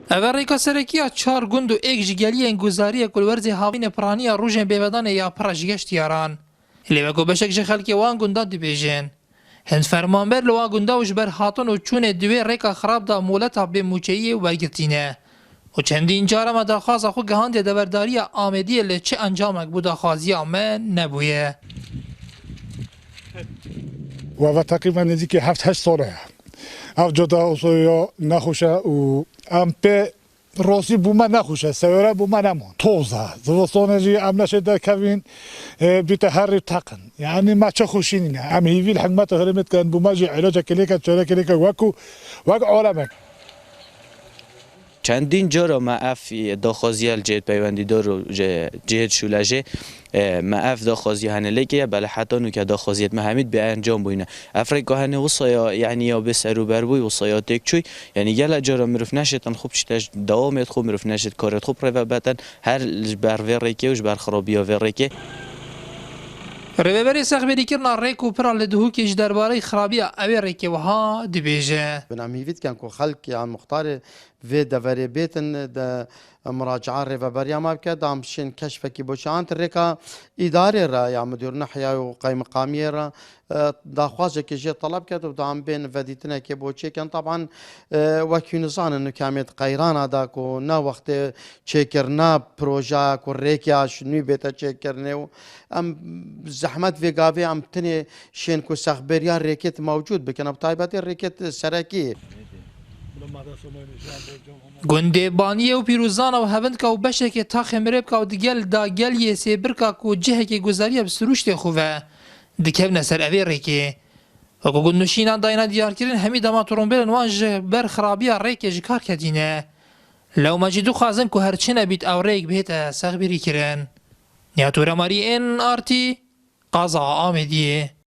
Ev rêka serekiya çar gund û êk ji geliyên guzariyê kulwerzê havînê piraniya rojên bêvedanê ya pira ji geş diyyaran. Lê veko beşek ji xelkê wan gunda dibêjin. Hind fermanber li wan gunda ji ber hatin û çûnê divê rêka xerab da moleta bêmûçeyiyê wergirtîne. û çendîn cara me daxwaza xwe gihandiye deverdariya Amêdiyê lê çi encamek bû daxwaziya me nebûye. و تقریبا نزدیک 7-8 ساله اف جدا اوسویا نخوشه و ام په روسی بوما نخوشه سوره بوما نمون توزه زوستانه جی ام نشه در کوین بتحري تقن يعني ما تخوشين ام هيفي الحكمات هرمت كان بوما جي علاج كليكا تشارك كليكا وك عالمك چندین جارا ما اف داخوازیال جهت پیوندیدار و جهت شولجه ما اف داخوازی هنله که بله حتی نو که داخوازیت مهمید به انجام بوینه افریقا هنه وصایا یعنی یا به سر و بر بوی وصایا تک چوی یعنی گله جارا مروف نشدن خوب چتاش دوامت خوب مروف نشد کارت خوب رو بتن هر بر ورکه و بر خرابیا ورکه Rêveberiya sexbêrîkirina rêk û pira li dihûkê ji derbareyê xerabiya evê rêkê wiha dibêje. بنامهیوید کن که خلق یان مختار و دوری بیتن د مراجعه ریوبریا ما بکه دامشین کشف کی بوشانت رکا اداره را یا مدیر نحیا و قیم مقامی را داخواجه که جه طلب کرد و دام بین ودیتنا که بوچه کن طبعا وکیونزان انو کامیت قیران ادا کو نه وقت چکرنا پروژه کو ریکیا شنو بیت چکرنه و ام زحمت و گاوی ام تنی شین کو سخبریا ریکت موجود بکنه بتایبات ریکت سرکی Gundê baniyê û pîrozana û hevindka û beşekê taxê mirêbka û digel da geliyê sêbirka ku cihekê guzariya bi siruştê xwe ve dikevne ser evê rêkê. Wekû gundnişînan dayîna diyarkirin hemî dema trombêlên wan ji ber xerabiya rêkê ji kar ketîne. Lewma jî dixwazin ku her çi nebît ew rêk bihête sexbîrîkirin. Nihatû Remarî ên Artî, Qaza Amêdiyê.